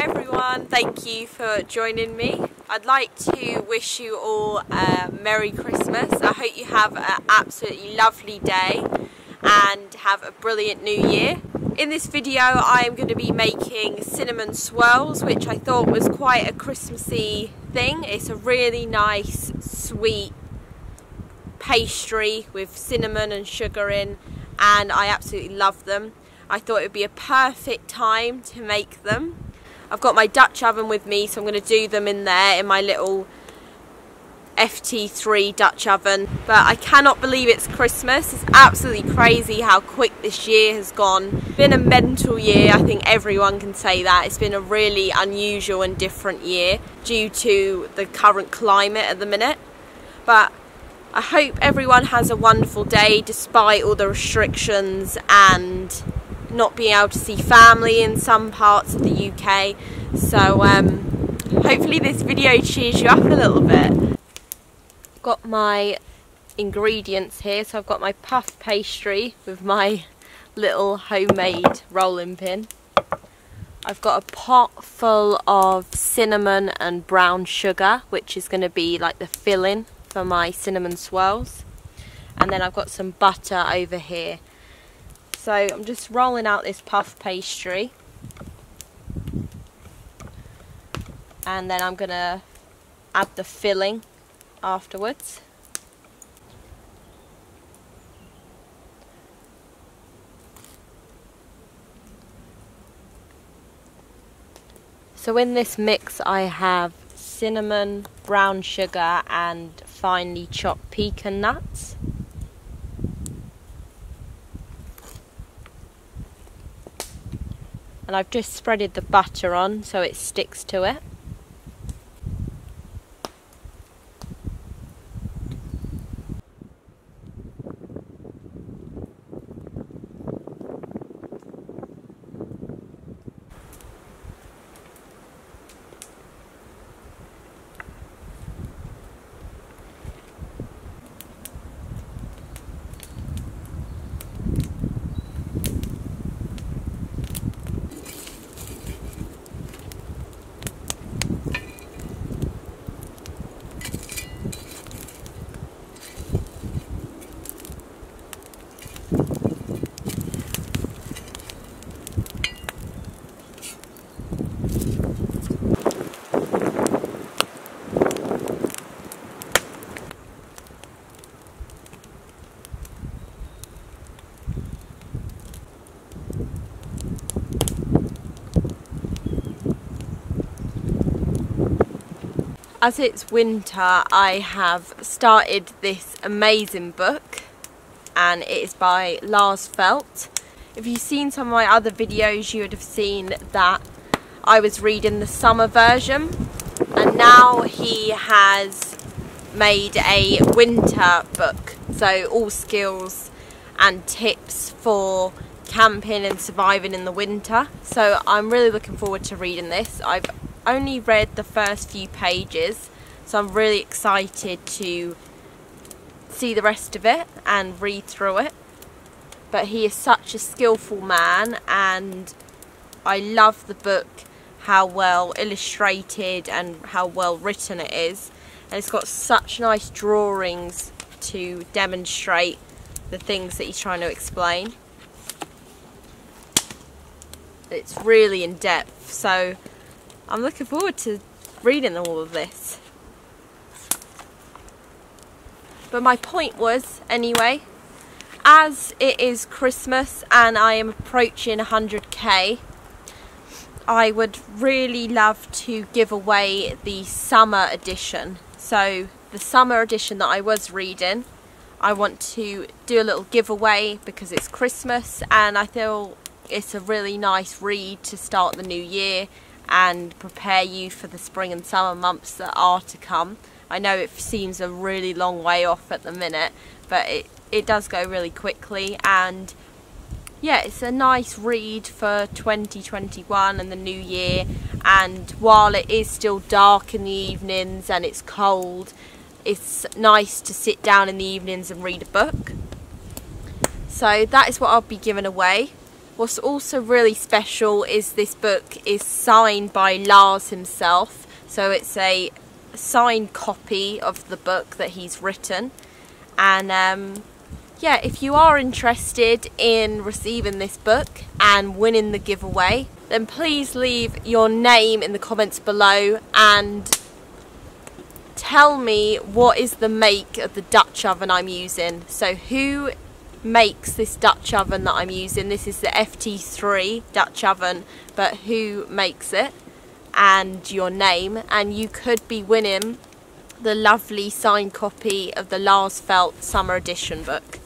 everyone, thank you for joining me. I'd like to wish you all a Merry Christmas. I hope you have an absolutely lovely day and have a brilliant new year. In this video I am going to be making cinnamon swirls, which I thought was quite a Christmassy thing. It's a really nice sweet pastry with cinnamon and sugar in, and I absolutely love them. I thought it would be a perfect time to make them. I've got my Dutch oven with me, so I'm going to do them in there in my little FT3 Dutch oven. But I cannot believe it's Christmas. It's absolutely crazy how quick this year has gone. It's been a mental year, I think everyone can say that. It's been a really unusual and different year due to the current climate at the minute. But I hope everyone has a wonderful day despite all the restrictions and not being able to see family in some parts of the UK. So hopefully this video cheers you up a little bit. Got my ingredients here, so I've got my puff pastry with my little homemade rolling pin. I've got a pot full of cinnamon and brown sugar, which is going to be like the filling for my cinnamon swirls. And then I've got some butter over here. So I'm just rolling out this puff pastry, and then I'm going to add the filling afterwards. So in this mix I have cinnamon, brown sugar and finely chopped pecan nuts. And I've just spreaded the butter on so it sticks to it. As it's winter, I have started this amazing book, and it is by Lars Falt. If you've seen some of my other videos, you would have seen that I was reading the summer version, and now he has made a winter book, so all skills and tips for camping and surviving in the winter. So I'm really looking forward to reading this. I've only read the first few pages, so I'm really excited to see the rest of it and read through it. But he is such a skillful man, and I love the book, how well illustrated and how well written it is, and it's got such nice drawings to demonstrate the things that he's trying to explain. It's really in depth, so I'm looking forward to reading all of this. But my point was, anyway, as it is Christmas and I am approaching 100k, I would really love to give away the summer edition. So the summer edition that I was reading, I want to do a little giveaway because it's Christmas, and I feel it's a really nice read to start the new year and prepare you for the spring and summer months that are to come. I know it seems a really long way off at the minute, but it does go really quickly, and yeah, it's a nice read for 2021 and the new year. And while it is still dark in the evenings and it's cold, it's nice to sit down in the evenings and read a book. So that is what I'll be giving away. What's also really special is this book is signed by Lars himself, so it's a signed copy of the book that he's written. And yeah, if you are interested in receiving this book and winning the giveaway, then please leave your name in the comments below and tell me what is the make of the Dutch oven I'm using. So who makes this Dutch oven that I'm using? This is the FT3 Dutch oven, but who makes it, and your name, and you could be winning the lovely signed copy of the Lars Falt Summer Edition book.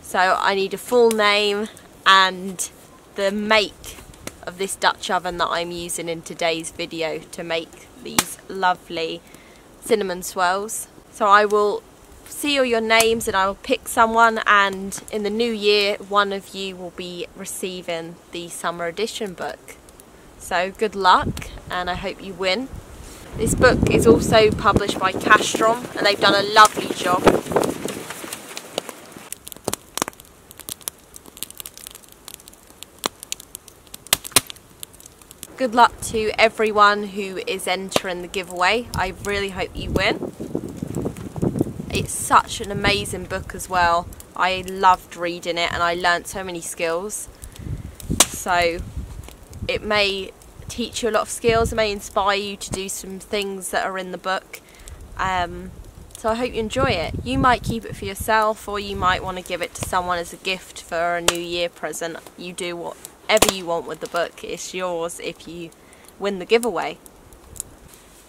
So I need a full name and the make of this Dutch oven that I'm using in today's video to make these lovely cinnamon swirls. So I will see all your names and I will pick someone, and in the new year one of you will be receiving the Summer Edition book. So good luck and I hope you win. This book is also published by Casstrom and they've done a lovely job. Good luck to everyone who is entering the giveaway. I really hope you win. It's such an amazing book as well. I loved reading it and I learnt so many skills. So it may teach you a lot of skills, it may inspire you to do some things that are in the book. So I hope you enjoy it. You might keep it for yourself, or you might want to give it to someone as a gift for a New Year present. You do whatever you want with the book. It's yours if you win the giveaway.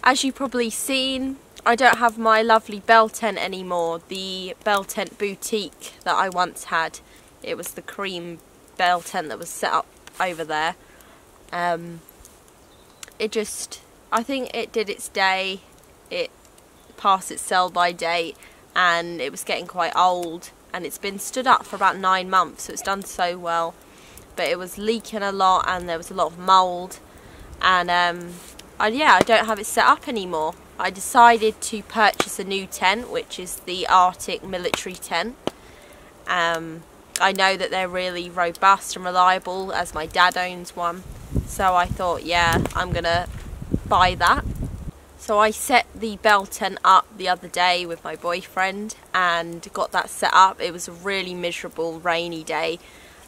As you've probably seen, I don't have my lovely bell tent anymore, the bell tent boutique that I once had. It was the cream bell tent that was set up over there. I think it did its day, it passed its sell by date, and it was getting quite old, and it's been stood up for about 9 months, so it's done so well. But it was leaking a lot and there was a lot of mould, and yeah, I don't have it set up anymore. I decided to purchase a new tent, which is the Arctic military tent. I know that they're really robust and reliable as my dad owns one, so I thought, yeah, I'm gonna buy that. So I set the bell tent up the other day with my boyfriend and got that set up. It was a really miserable rainy day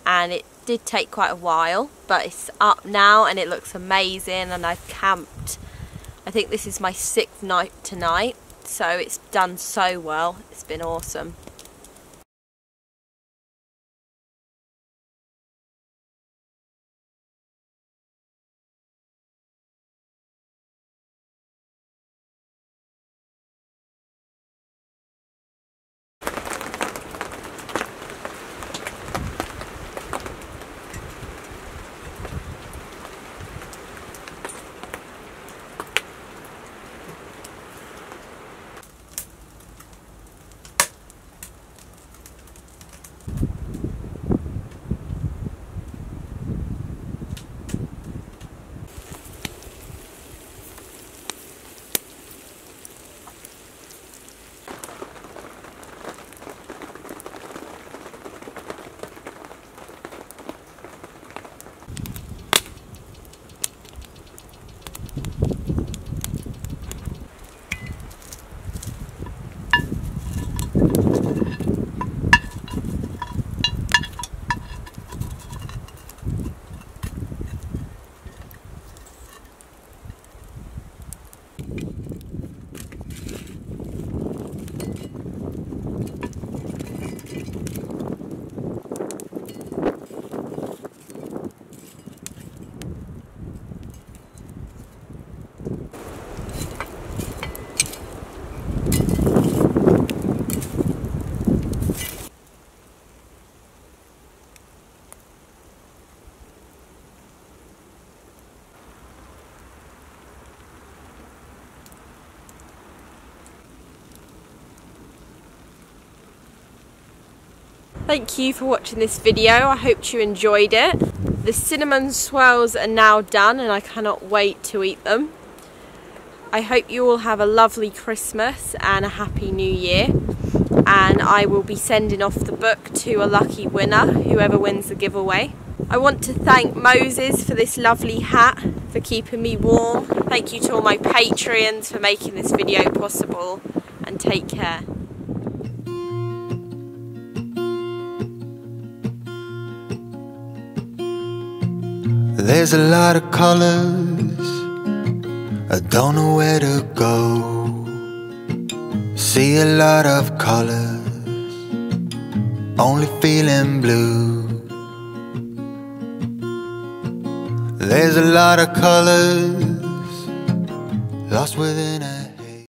and it did take quite a while, but it's up now and it looks amazing, and I've camped. I think this is my 6th night tonight, so it's done so well. It's been awesome. Thank you for watching this video. I hope you enjoyed it. The cinnamon swirls are now done and I cannot wait to eat them. I hope you all have a lovely Christmas and a happy New Year, and I will be sending off the book to a lucky winner, whoever wins the giveaway. I want to thank Moses for this lovely hat, for keeping me warm. Thank you to all my Patreons for making this video possible, and take care. There's a lot of colors, I don't know where to go. See a lot of colors, only feeling blue. There's a lot of colors lost within a